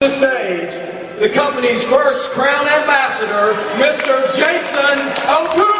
The stage, the company's first Crown Ambassador, Mr. Jason O'Toole!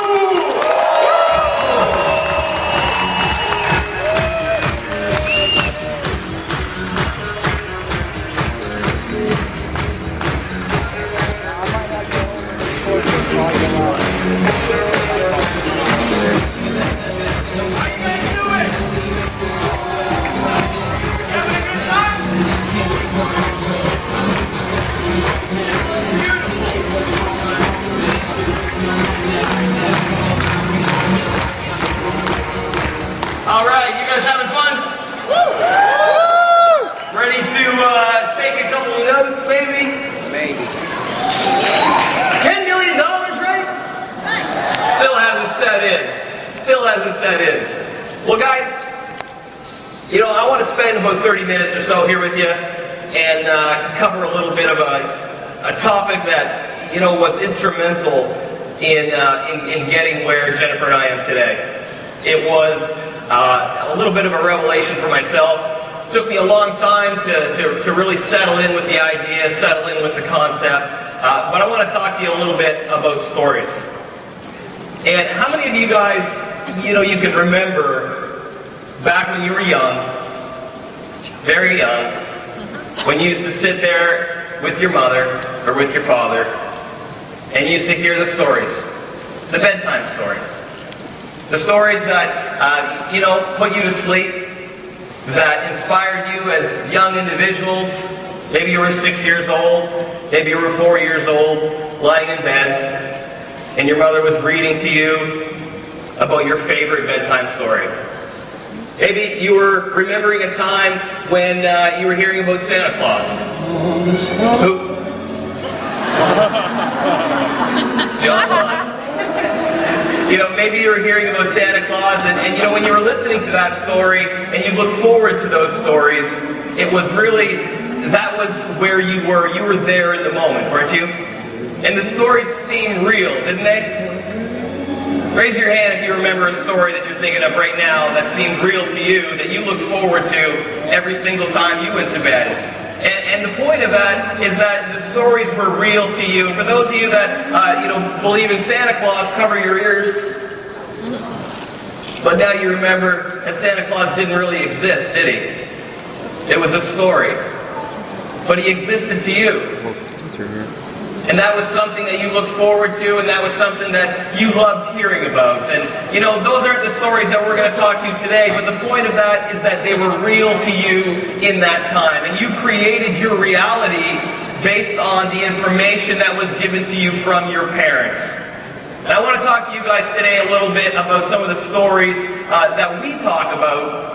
All right, you guys having fun? Ready to take a couple of notes, maybe? Maybe. $10 million, right? Still hasn't set in. Still hasn't set in. Well, guys, you know, I want to spend about 30 minutes or so here with you and cover a little bit of a topic that, you know, was instrumental in getting where Jennifer and I am today. It was a little bit of a revelation for myself. It took me a long time to really settle in with the idea, settle in with the concept. But I want to talk to you a little bit about stories. And how many of you guys, you know, you can remember back when you were young, very young, when you used to sit there with your mother or with your father and you used to hear the stories, the bedtime stories. The stories that, you know, put you to sleep, that inspired you as young individuals. Maybe you were 6 years old, maybe you were 4 years old, lying in bed, and your mother was reading to you about your favorite bedtime story. Maybe you were remembering a time when you were hearing about Santa Claus. Who? John Lennon. You know, maybe you were hearing about Santa Claus, and you know, when you were listening to that story, and you look forward to those stories, it was really, that was where you were. You were there in the moment, weren't you? And the stories seemed real, didn't they? Raise your hand if you remember a story that you're thinking of right now that seemed real to you, that you look forward to every single time you went to bed. And the point of that is that the stories were real to you. And for those of you that you know, believe in Santa Claus, cover your ears. But now you remember that Santa Claus didn't really exist, did he? It was a story. But he existed to you. And that was something that you looked forward to, and that was something that you loved hearing about. And, you know, those aren't the stories that we're going to talk to today, but the point of that is that they were real to you in that time. And you created your reality based on the information that was given to you from your parents. And I want to talk to you guys today a little bit about some of the stories that we talk about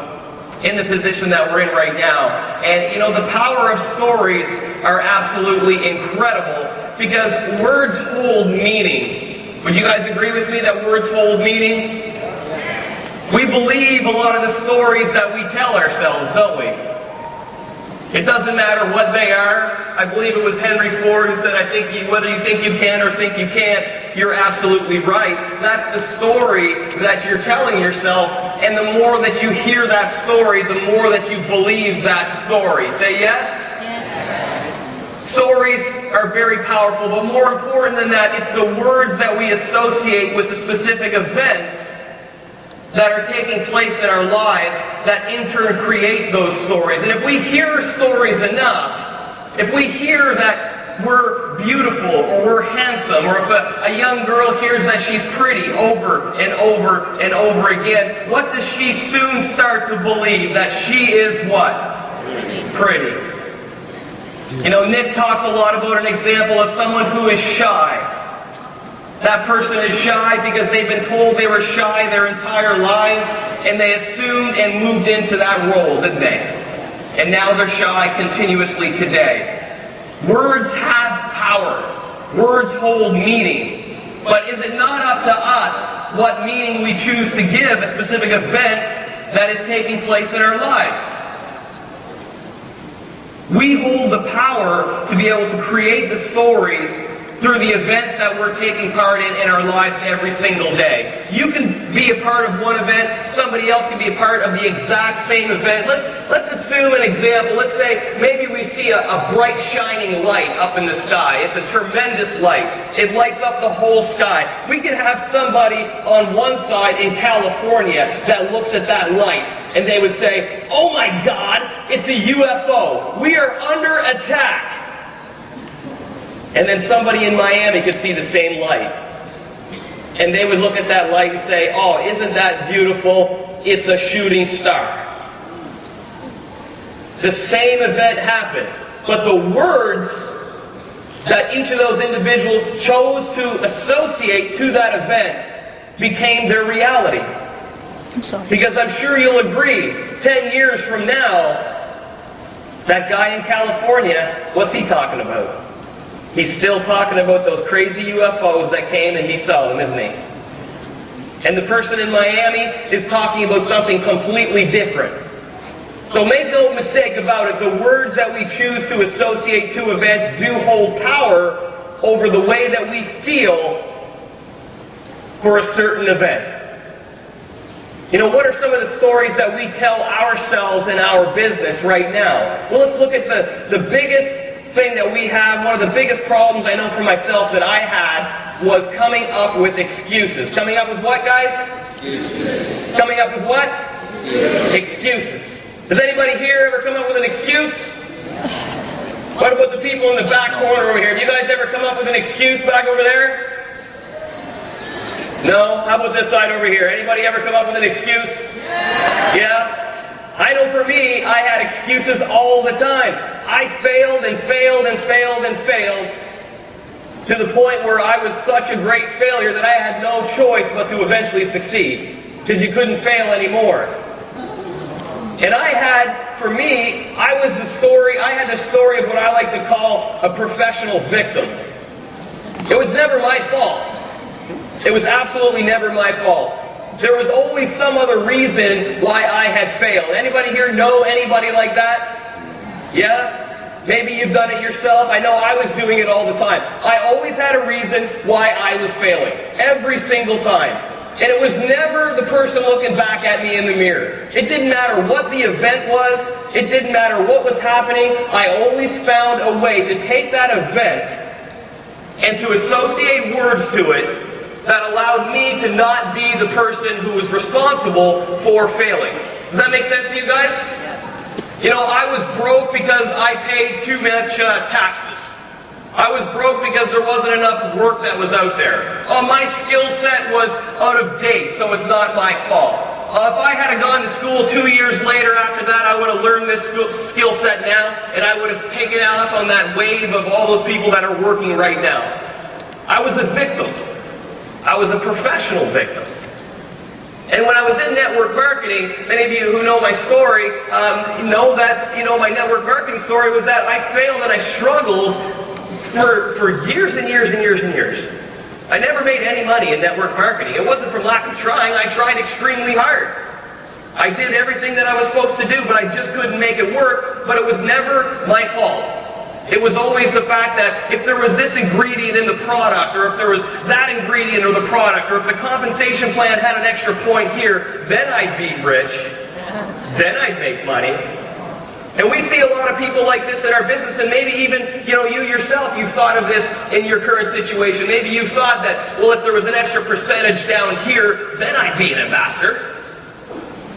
in the position that we're in right now. And you know, the power of stories are absolutely incredible because words hold meaning. Would you guys agree with me that words hold meaning? We believe a lot of the stories that we tell ourselves, don't we? It doesn't matter what they are. I believe it was Henry Ford who said, whether you think you can or think you can't, you're absolutely right. That's the story that you're telling yourself, and the more that you hear that story, the more that you believe that story. Say yes? Yes. Stories are very powerful, but more important than that, it's the words that we associate with the specific events that are taking place in our lives that in turn create those stories. And if we hear stories enough, if we hear that we're beautiful or we're handsome, or if a young girl hears that she's pretty over and over and over again, what does she soon start to believe? That she is what? Pretty. You know, Nick talks a lot about an example of someone who is shy. That person is shy because they've been told they were shy their entire lives, and they assumed and moved into that role, didn't they? And now they're shy continuously today. Words have power. Words hold meaning. But is it not up to us what meaning we choose to give a specific event that is taking place in our lives? We hold the power to be able to create the stories through the events that we're taking part in our lives every single day. You can be a part of one event, somebody else can be a part of the exact same event. Let's assume an example. Let's say maybe we see a bright shining light up in the sky. It's a tremendous light. It lights up the whole sky. We could have somebody on one side in California that looks at that light and they would say, "Oh my God, it's a UFO. We are under attack." And then somebody in Miami could see the same light. And they would look at that light and say, "Oh, isn't that beautiful? It's a shooting star." The same event happened, but the words that each of those individuals chose to associate to that event became their reality. I'm sorry. Because I'm sure you'll agree, 10 years from now, that guy in California, what's he talking about? He's still talking about those crazy UFOs that came and he saw them, isn't he? And the person in Miami is talking about something completely different. So make no mistake about it, the words that we choose to associate to events do hold power over the way that we feel for a certain event. You know, what are some of the stories that we tell ourselves in our business right now? Well, let's look at the biggest thing that we have. One of the biggest problems I know for myself that I had was coming up with excuses. Coming up with what, guys? Excuses. Coming up with what? Excuses. Does anybody here ever come up with an excuse? What about the people in the back corner over here? Have you guys ever come up with an excuse back over there? No? How about this side over here? Anybody ever come up with an excuse? Yeah? I know for me, I had excuses all the time. I failed and failed and failed and failed to the point where I was such a great failure that I had no choice but to eventually succeed, because you couldn't fail anymore. And I had the story of what I like to call a professional victim. It was never my fault. It was absolutely never my fault. There was always some other reason why I had failed. Anybody here know anybody like that? Yeah? Maybe you've done it yourself. I know I was doing it all the time. I always had a reason why I was failing. Every single time. And it was never the person looking back at me in the mirror. It didn't matter what the event was. It didn't matter what was happening. I always found a way to take that event and to associate words to it that allowed me to not be the person who was responsible for failing. Does that make sense to you guys? You know, I was broke because I paid too much taxes. I was broke because there wasn't enough work that was out there. My skill set was out of date, so it's not my fault. If I had gone to school 2 years later after that, I would have learned this skill set now, and I would have taken off on that wave of all those people that are working right now. I was a victim. I was a professional victim. And when I was in network marketing, many of you who know my story know that, my network marketing story was that I failed and I struggled for years and years and years and years. I never made any money in network marketing. It wasn't from lack of trying. I tried extremely hard. I did everything that I was supposed to do, but I just couldn't make it work. But it was never my fault. It was always the fact that if there was this ingredient in the product, or if there was that ingredient in the product, or if the compensation plan had an extra point here, then I'd be rich. Then I'd make money. And we see a lot of people like this in our business, and maybe even, you yourself, you've thought of this in your current situation. Maybe you've thought that, well, if there was an extra percentage down here, then I'd be an ambassador.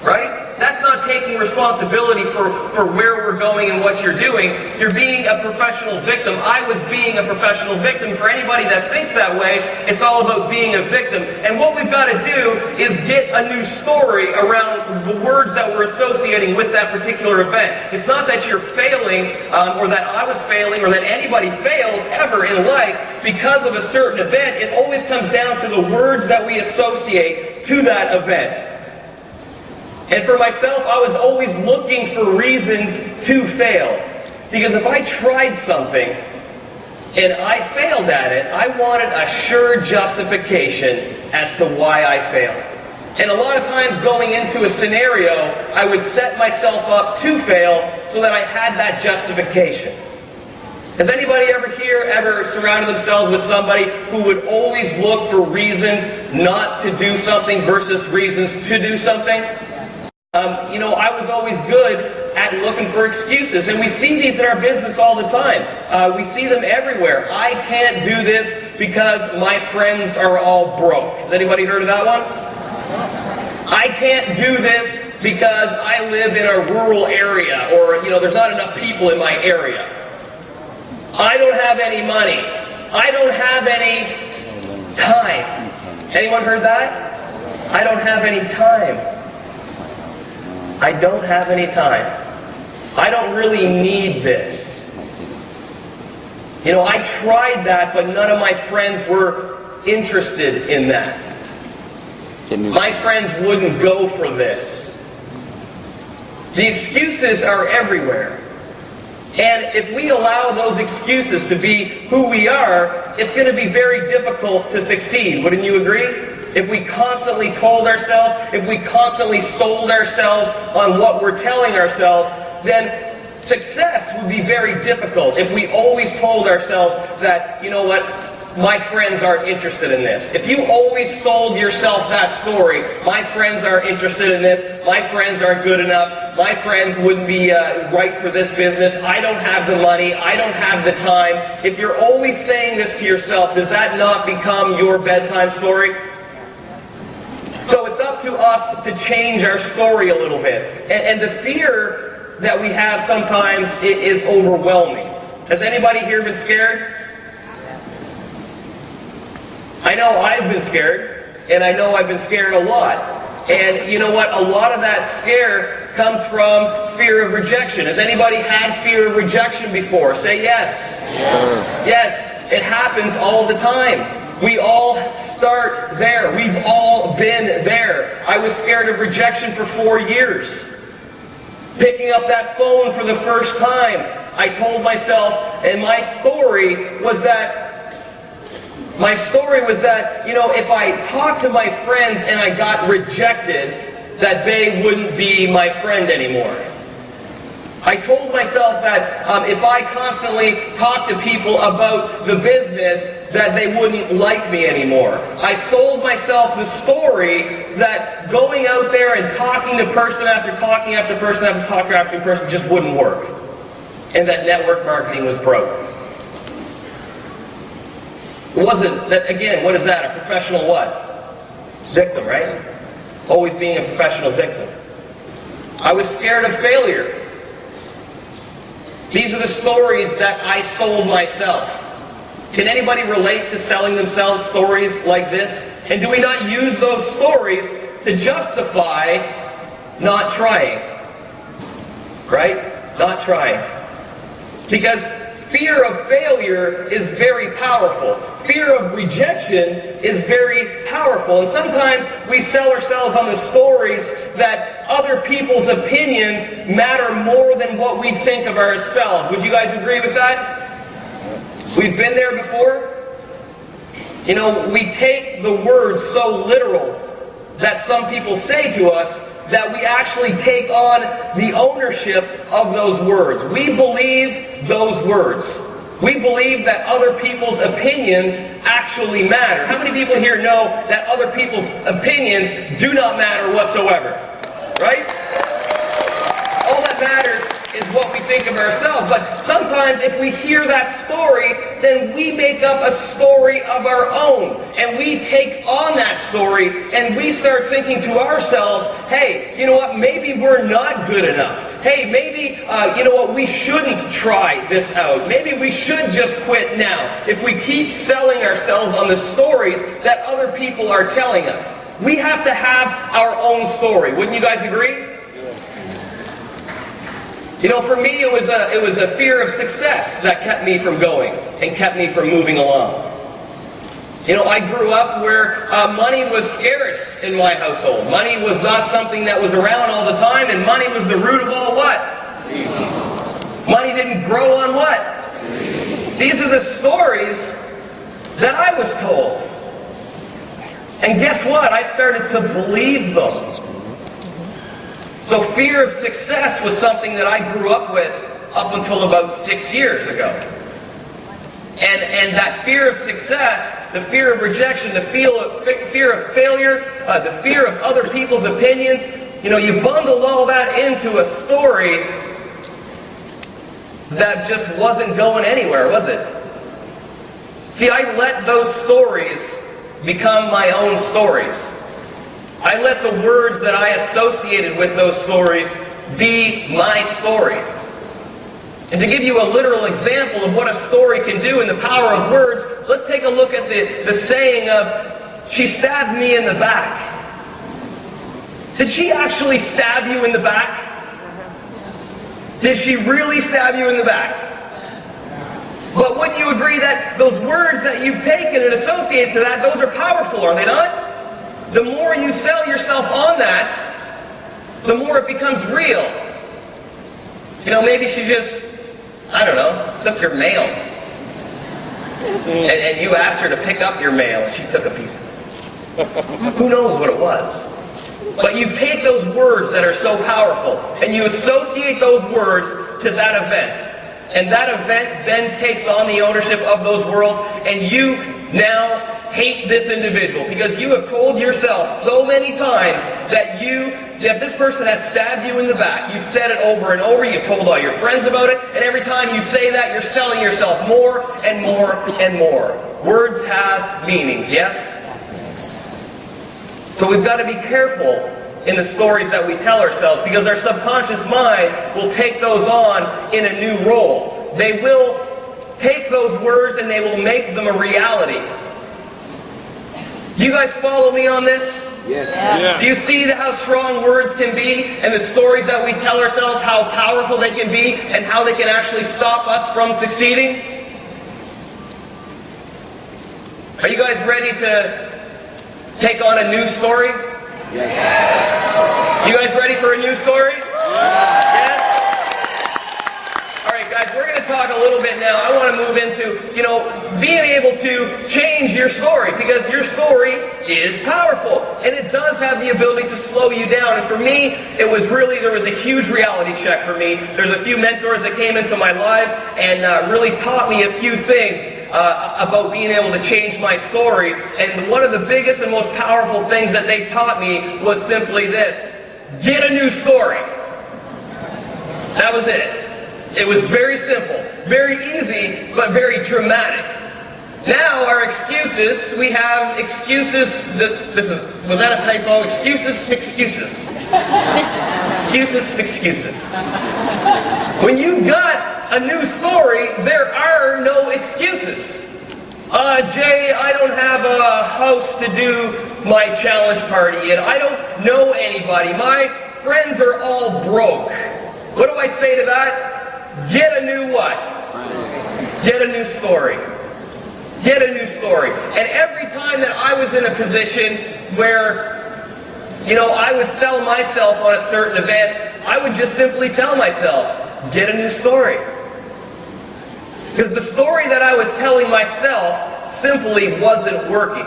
Right? That's not taking responsibility for where we're going and what you're doing. You're being a professional victim. I was being a professional victim. For anybody that thinks that way, it's all about being a victim. And what we've got to do is get a new story around the words that we're associating with that particular event. It's not that you're failing, or that I was failing, or that anybody fails ever in life because of a certain event. It always comes down to the words that we associate to that event. And for myself, I was always looking for reasons to fail. Because if I tried something and I failed at it, I wanted a sure justification as to why I failed. And a lot of times going into a scenario, I would set myself up to fail so that I had that justification. Has anybody ever surrounded themselves with somebody who would always look for reasons not to do something versus reasons to do something? I was always good at looking for excuses, and we see these in our business all the time. We see them everywhere. I can't do this because my friends are all broke. Has anybody heard of that one? I can't do this because I live in a rural area, or there's not enough people in my area. I don't have any money. I don't have any time. Anyone heard that? I don't have any time. I don't have any time. I don't really need this. I tried that, but none of my friends were interested in that. My friends wouldn't go for this. The excuses are everywhere. And if we allow those excuses to be who we are, it's going to be very difficult to succeed. Wouldn't you agree? If we constantly told ourselves, if we constantly sold ourselves on what we're telling ourselves, then success would be very difficult. If we always told ourselves that, my friends aren't interested in this. If you always sold yourself that story, my friends aren't interested in this, my friends aren't good enough, my friends wouldn't be right for this business, I don't have the money, I don't have the time. If you're always saying this to yourself, does that not become your bedtime story? So it's up to us to change our story a little bit. And the fear that we have sometimes is overwhelming. Has anybody here been scared? I know I've been scared, and I know I've been scared a lot. And you know what? A lot of that scare comes from fear of rejection. Has anybody had fear of rejection before? Say yes. Sure. Yes, it happens all the time. We all start there. We've all been there. I was scared of rejection for 4 years. Picking up that phone for the first time, I told myself, and my story was that, if I talked to my friends and I got rejected, that they wouldn't be my friend anymore. I told myself that if I constantly talked to people about the business, that they wouldn't like me anymore. I sold myself the story that going out there and talking to person after talking after person after talker after person just wouldn't work. And that network marketing was broke. It wasn't that, again, what is that? A professional what? Victim, right? Always being a professional victim. I was scared of failure. These are the stories that I sold myself. Can anybody relate to selling themselves stories like this? And do we not use those stories to justify not trying? Right? Not trying. Because fear of failure is very powerful. Fear of rejection is very powerful. And sometimes we sell ourselves on the stories that other people's opinions matter more than what we think of ourselves. Would you guys agree with that? We've been there before. We take the words so literal that some people say to us that we actually take on the ownership of those words. We believe those words. We believe that other people's opinions actually matter. How many people here know that other people's opinions do not matter whatsoever? Right? All that matters is what we think of ourselves. But sometimes if we hear that story, then we make up a story of our own. And we take on that story and we start thinking to ourselves, hey, you know what, maybe we're not good enough. Hey, maybe, we shouldn't try this out. Maybe we should just quit now. If we keep selling ourselves on the stories that other people are telling us. We have to have our own story. Wouldn't you guys agree? For me, it was a fear of success that kept me from going and kept me from moving along. I grew up where money was scarce in my household. Money was not something that was around all the time, and money was the root of all what? Money didn't grow on what? These are the stories that I was told. And guess what? I started to believe them. So fear of success was something that I grew up with up until about 6 years ago. And that fear of success, the fear of rejection, the fear of failure, the fear of other people's opinions, you bundled all that into a story that just wasn't going anywhere, was it? See, I let those stories become my own stories. I let the words that I associated with those stories be my story. And to give you a literal example of what a story can do and the power of words, let's take a look at the saying of, "She stabbed me in the back." Did she actually stab you in the back? Did she really stab you in the back? But wouldn't you agree that those words that you've taken and associated to that, those are powerful, are they not? The more you sell yourself on that, the more it becomes real. Maybe she just, I don't know, took your mail. And you asked her to pick up your mail. She took a piece of it. Who knows what it was? But you take those words that are so powerful, and you associate those words to that event. And that event then takes on the ownership of those words, and you now hate this individual because you have told yourself so many times that this person has stabbed you in the back. You've said it over and over. You've told all your friends about it. And every time you say that, you're selling yourself more and more and more. Words have meanings, yes? So we've got to be careful in the stories that we tell ourselves because our subconscious mind will take those on in a new role. They will take those words and they will make them a reality. You guys follow me on this? Yes. Yeah. Do you see how strong words can be and the stories that we tell ourselves, how powerful they can be and how they can actually stop us from succeeding? Are you guys ready to take on a new story? Yes. You guys ready for a new story? Yes? Alright guys, we're going to talk a little bit now. I want to move into, being able to change your story because your story is powerful and it does have the ability to slow you down. And for me, there was a huge reality check for me. There's a few mentors that came into my lives and really taught me a few things about being able to change my story. And one of the biggest and most powerful things that they taught me was simply this: get a new story. That was it. It was very simple, very easy, but very dramatic. Now our excuses, we have excuses, was that a typo? Excuses. Excuses. When you've got a new story, there are no excuses. Jay, I don't have a house to do my challenge party in. I don't know anybody. My friends are all broke. What do I say to that? Get a new what? Get a new story. Get a new story. And every time that I was in a position where, I would sell myself on a certain event, I would just simply tell myself, get a new story. Because the story that I was telling myself simply wasn't working.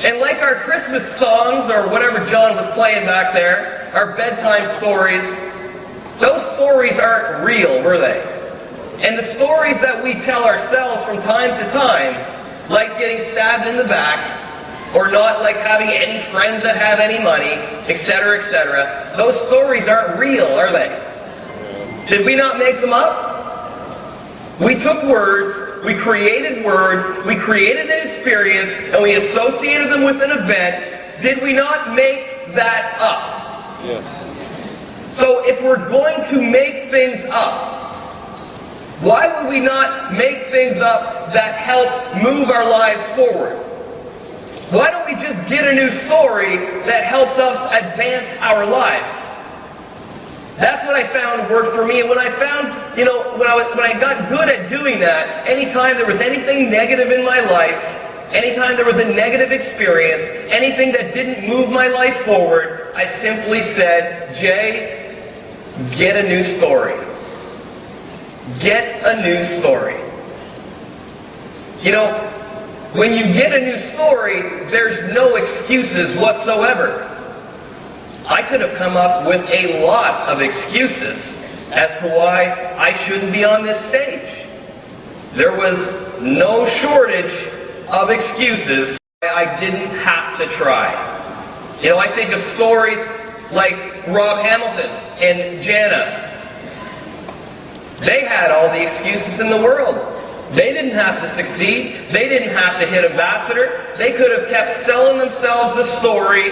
And like our Christmas songs, or whatever John was playing back there, our bedtime stories, those stories aren't real, were they? And the stories that we tell ourselves from time to time, like getting stabbed in the back, or not like having any friends that have any money, etc., etc., those stories aren't real, are they? Did we not make them up? We took words, we created an experience, and we associated them with an event. Did we not make that up? Yes. So if we're going to make things up, why would we not make things up that help move our lives forward? Why don't we just get a new story that helps us advance our lives? That's what I found worked for me. And when I found, when I got good at doing that, anytime there was anything negative in my life, anytime there was a negative experience, anything that didn't move my life forward, I simply said, Jay, get a new story. Get a new story. When you get a new story, there's no excuses whatsoever. I could have come up with a lot of excuses as to why I shouldn't be on this stage. There was no shortage of excuses I didn't have to try. You know, I think of stories like Rob Hamilton and Jana. They had all the excuses in the world. They didn't have to succeed. They didn't have to hit Ambassador. They could have kept selling themselves the story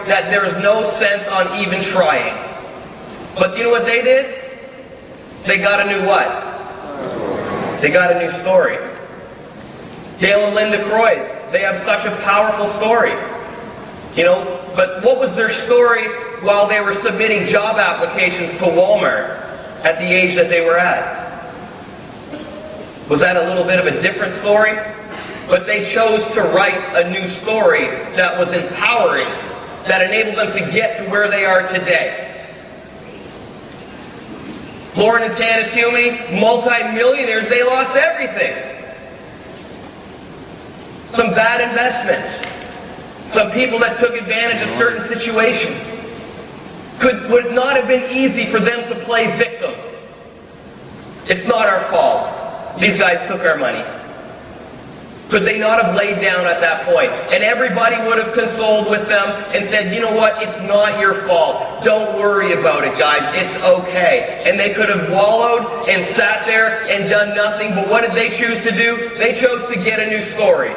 that there is no sense on even trying. But you know what they did? They got a new what? They got a new story. Dale and Linda Croyd, they have such a powerful story. You know, but what was their story while they were submitting job applications to Walmart at the age that they were at? Was that a little bit of a different story? But they chose to write a new story that was empowering, that enabled them to get to where they are today. Lauren and Tanis Hume, multi-millionaires, they lost everything. Some bad investments. Some people that took advantage of certain situations. Would not have been easy for them to play victim. It's not our fault. These guys took our money. Could they not have laid down at that point? And everybody would have consoled with them and said, you know what, it's not your fault. Don't worry about it, guys. It's okay. And they could have wallowed and sat there and done nothing. But what did they choose to do? They chose to get a new story.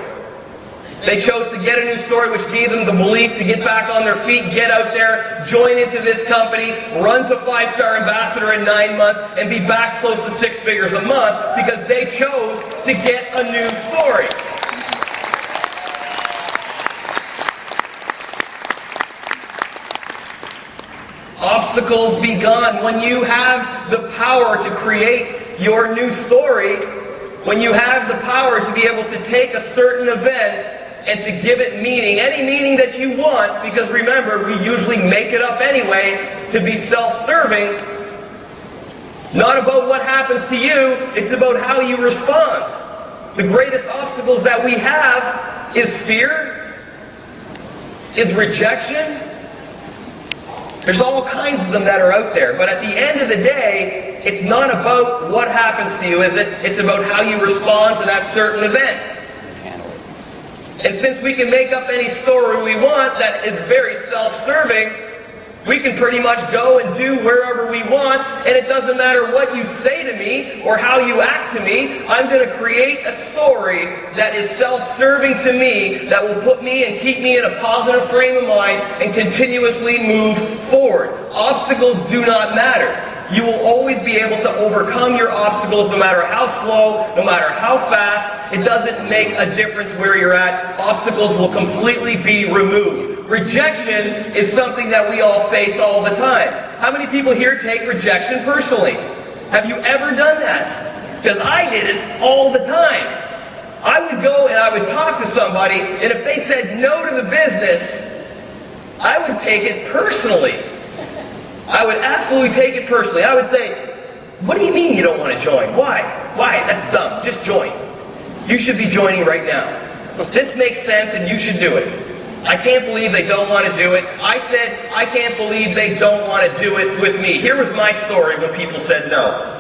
They chose to get a new story, which gave them the belief to get back on their feet, get out there, join into this company, run to 5-star ambassador in 9 months, and be back close to 6 figures a month because they chose to get a new story. Obstacles be gone. When you have the power to create your new story, when you have the power to be able to take a certain event and to give it meaning, any meaning that you want, because remember, we usually make it up anyway to be self-serving. Not about what happens to you, it's about how you respond. The greatest obstacles that we have is fear, is rejection. There's all kinds of them that are out there, but at the end of the day, it's not about what happens to you, is it? It's about how you respond to that certain event. And since we can make up any story we want that is very self-serving, we can pretty much go and do wherever we want, and it doesn't matter what you say to me or how you act to me. I'm going to create a story that is self-serving to me, that will put me and keep me in a positive frame of mind and continuously move forward. Obstacles do not matter. You will always be able to overcome your obstacles no matter how slow, no matter how fast. It doesn't make a difference where you're at. Obstacles will completely be removed. Rejection is something that we all face all the time. How many people here take rejection personally? Have you ever done that? Because I did it all the time. I would go and I would talk to somebody, and if they said no to the business, I would take it personally. I would absolutely take it personally. I would say, what do you mean you don't want to join? Why? Why? That's dumb. Just join. You should be joining right now. This makes sense and you should do it. I can't believe they don't want to do it. I said, I can't believe they don't want to do it with me. Here was my story when people said no.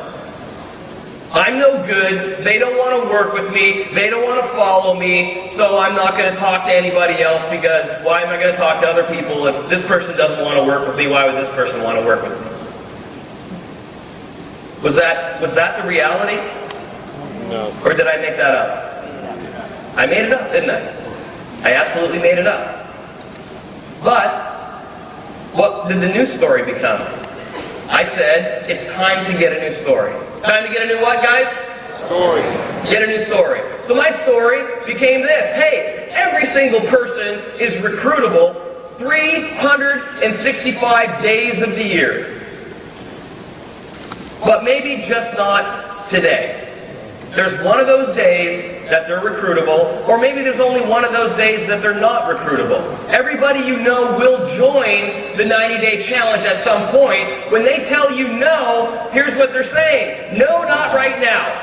I'm no good. They don't want to work with me. They don't want to follow me. So I'm not going to talk to anybody else, because why am I going to talk to other people? If this person doesn't want to work with me, why would this person want to work with me? Was that the reality? No. Or did I make that up? I made it up, didn't I? I absolutely made it up. But what did the new story become? I said, it's time to get a new story. Time to get a new what, guys? Story. Get a new story. So my story became this. Hey, every single person is recruitable 365 days of the year. But maybe just not today. There's one of those days that they're recruitable, or maybe there's only one of those days that they're not recruitable. Everybody you know will join the 90-day challenge at some point. When they tell you no, here's what they're saying. No, not right now.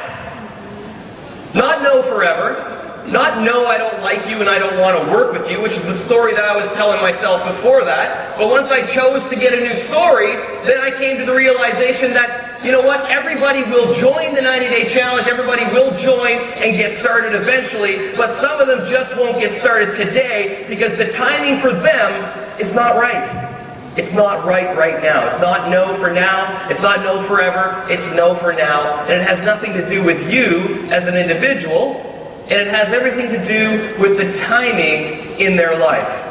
Not no forever. Not no, I don't like you and I don't want to work with you, which is the story that I was telling myself before that. But once I chose to get a new story, then I came to the realization that that, you know what, everybody will join the 90-day challenge, everybody will join and get started eventually, but some of them just won't get started today because the timing for them is not right. It's not right now. It's not no for now. It's not no forever. It's no for now. And it has nothing to do with you as an individual, and it has everything to do with the timing in their life.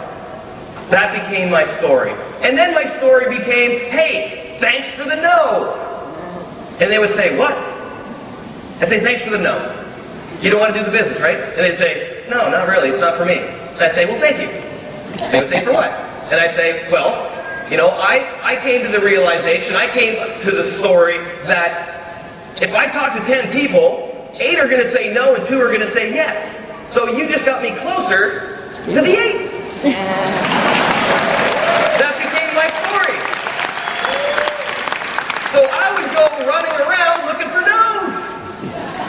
That became my story. And then my story became, hey, thanks for the no. And they would say, what? I'd say, thanks for the no. You don't want to do the business, right? And they'd say, no, not really. It's not for me. And I'd say, well, thank you. They would say, for what? And I'd say, well, you know, I came to the realization, I came to the story that if I talk to 10 people, 8 are going to say no and 2 are going to say yes. So you just got me closer to the 8. That became my story. So I would go running around looking for no's.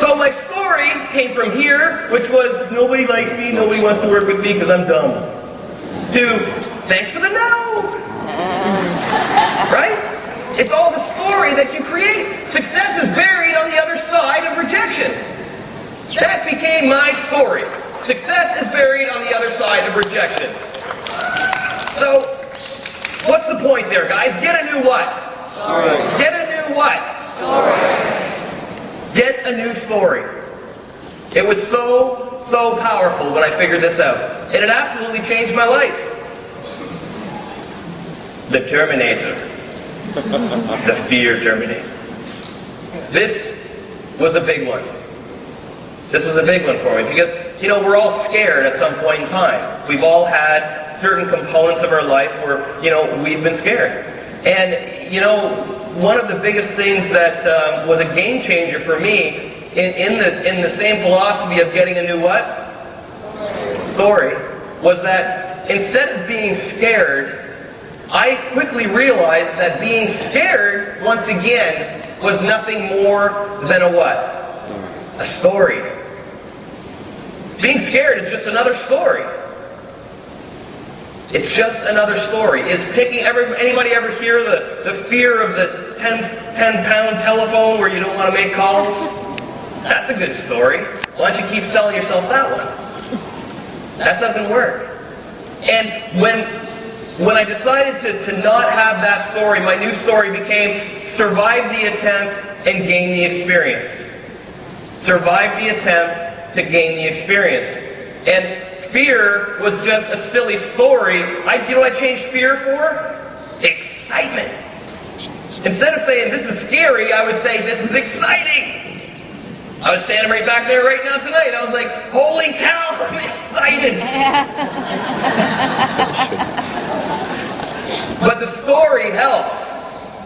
So my story came from here, which was nobody likes me, nobody wants to work with me because I'm dumb, to thanks for the no. Right? It's all the story that you create. Success is buried on the other side of rejection. That became my story. Success is buried on the other side of rejection. So, what's the point there, guys? Get a new what? Story. Get a new what? Story. Get a new story. It was so powerful when I figured this out. And it absolutely changed my life. The Terminator. The Fear Terminator. This was a big one. This was a big one for me because, you know, we're all scared at some point in time. We've all had certain components of our life where, you know, we've been scared. And, you know, one of the biggest things that was a game changer for me in the same philosophy of getting a new what? Story, was that instead of being scared, I quickly realized that being scared, once again, was nothing more than a what? A story. Being scared is just another story. It's just another story. Is anybody ever hear the fear of the 10-pound telephone where you don't want to make calls? That's a good story. Why don't you keep telling yourself that one? That doesn't work. And when I decided to not have that story, my new story became survive the attempt and gain the experience. Survive the attempt to gain the experience. And fear was just a silly story. You know what I changed fear for? Excitement. Instead of saying this is scary, I would say this is exciting. I was standing right back there right now tonight. I was like, holy cow, I'm excited. But the story helps.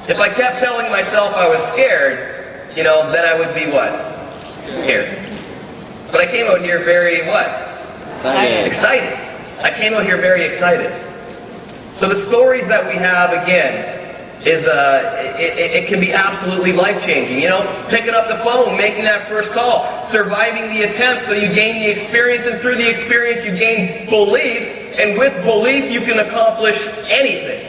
If I kept telling myself I was scared, you know, then I would be what? Scared. But I came out here very what? Excited. I came out here very excited. So the stories that we have, again, is it can be absolutely life-changing. You know, picking up the phone, making that first call, surviving the attempt so you gain the experience, and through the experience you gain belief, and with belief you can accomplish anything.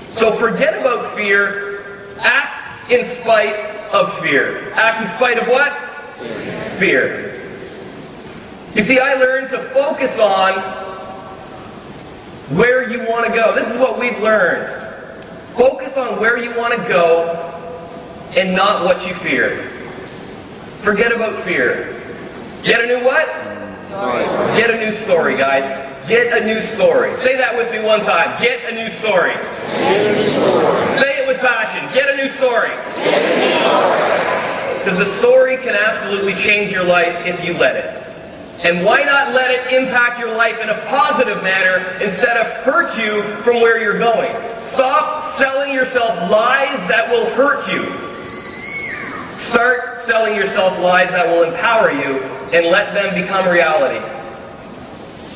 So forget about fear, act in spite of fear. Act in spite of what? Fear. You see, I learned to focus on where you want to go. This is what we've learned. Focus on where you want to go and not what you fear. Forget about fear. Get a new what? Story. Get a new story, guys. Get a new story. Say that with me one time. Get a new story. Get a new story. Say it with passion. Get a new story. Get a new story. Because the story can absolutely change your life if you let it. And why not let it impact your life in a positive manner instead of hurt you from where you're going? Stop selling yourself lies that will hurt you. Start selling yourself lies that will empower you and let them become reality.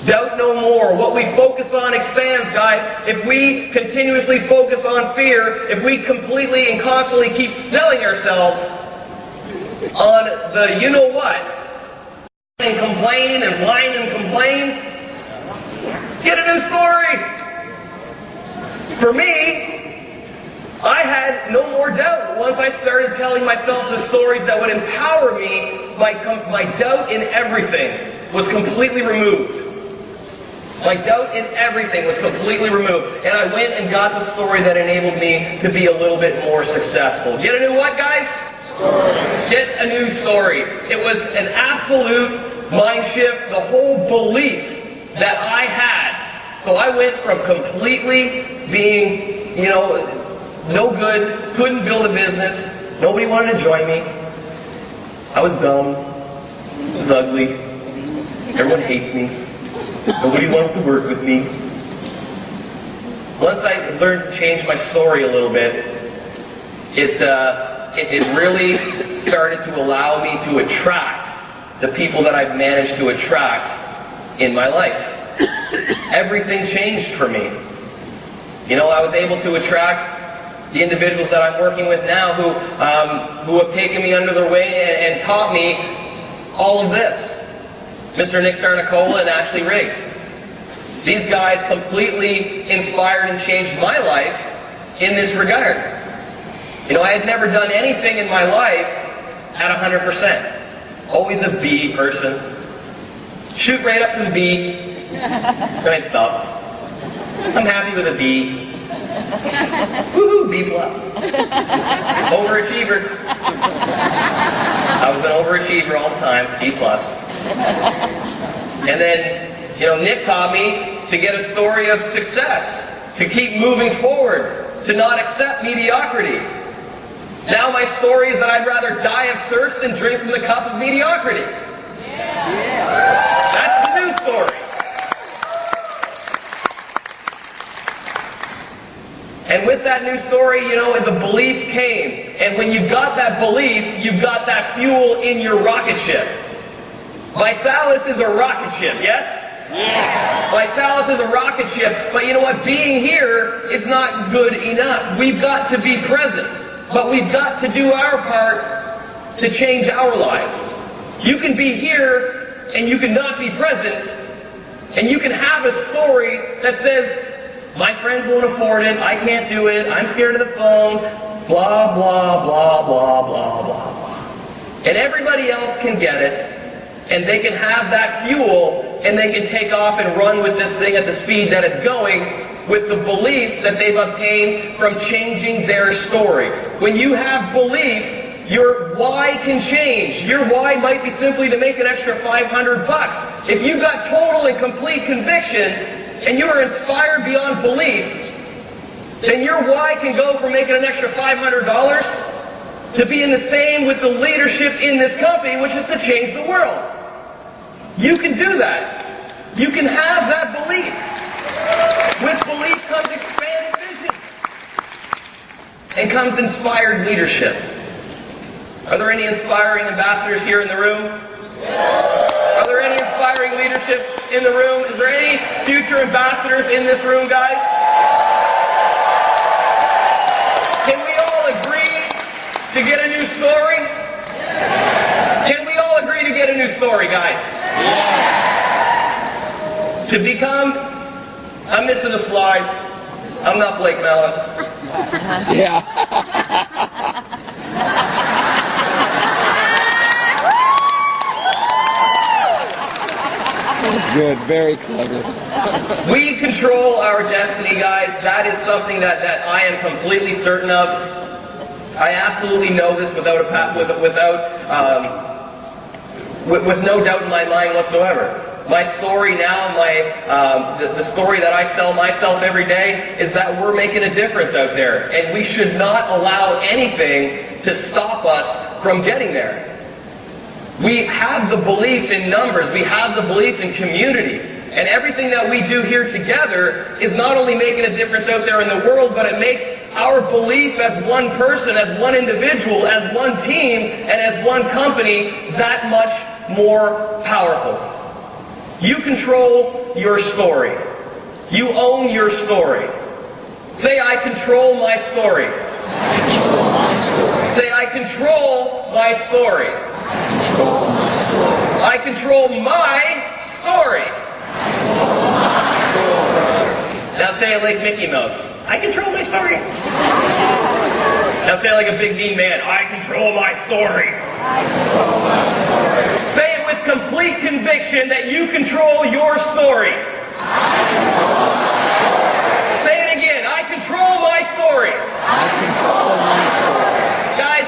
Doubt no more. What we focus on expands, guys. If we continuously focus on fear, if we completely and constantly keep selling ourselves on the you know what, and complain and whine and complain, get a new story. For me, I had no more doubt. Once I started telling myself the stories that would empower me, my doubt in everything was completely removed. My doubt in everything was completely removed. And I went and got the story that enabled me to be a little bit more successful. Get a new what, guys? Story. Get a new story. It was an absolute mind shift, the whole belief that I had. So I went from completely being, no good, couldn't build a business, nobody wanted to join me. I was dumb, I was ugly, everyone hates me, nobody wants to work with me. Once I learned to change my story a little bit, it really started to allow me to attract the people that I've managed to attract in my life. Everything changed for me. I was able to attract the individuals that I'm working with now who have taken me under their wing and taught me all of this. Mr. Nick Sarnicola and Ashley Riggs. These guys completely inspired and changed my life in this regard. I had never done anything in my life at 100%. Always a B person. Shoot right up to the B. Then I'd stop. I'm happy with a B. Woohoo, B+. Overachiever. I was an overachiever all the time, B+. And then, Nick taught me to get a story of success, to keep moving forward, to not accept mediocrity. Now my story is that I'd rather die of thirst than drink from the cup of mediocrity. That's the new story. And with that new story, the belief came. And when you got that belief, you got that fuel in your rocket ship. Visalis is a rocket ship, yes? Yes. Visalis is a rocket ship, but you know what? Being here is not good enough. We've got to be present, but we've got to do our part to change our lives. You can be here and you can not be present, and you can have a story that says, my friends won't afford it, I can't do it, I'm scared of the phone, blah, blah, blah, blah, blah, blah, blah. And everybody else can get it, and they can have that fuel, and they can take off and run with this thing at the speed that it's going, with the belief that they've obtained from changing their story. When you have belief, your why can change. Your why might be simply to make an extra $500. If you've got total and complete conviction, and you are inspired beyond belief, then your why can go from making an extra $500 to being the same with the leadership in this company, which is to change the world. You can do that. You can have that belief. With belief comes expanded vision. And comes inspired leadership. Are there any inspiring ambassadors here in the room? Are there any inspiring leadership in the room? Is there any future ambassadors in this room, guys? Can we all agree to get a new story? Can we all agree to get a new story, guys? To become... I'm missing a slide. I'm not Blake Mellon. That's good. Very clever. We control our destiny, guys. That is something that I am completely certain of. I absolutely know this with no doubt in my mind whatsoever. My story now, the story that I sell myself every day is that we're making a difference out there, and we should not allow anything to stop us from getting there. We have the belief in numbers, we have the belief in community, and everything that we do here together is not only making a difference out there in the world, but it makes our belief as one person, as one individual, as one team, and as one company that much more powerful. You control your story. You own your story. Say, I control my story. I control my story. Say, I control my story. I control my story. I control my story. I control my story. Now say it like Mickey Mouse. I control my story. Now say it like a big mean man. I control my story. Say it with complete conviction that you control your story. Say it again. I control my story. I control my story. Guys,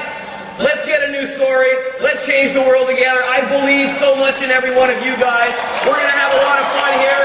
let's get a new story. Let's change the world together. I believe so much in every one of you guys. We're going to have a lot of fun here.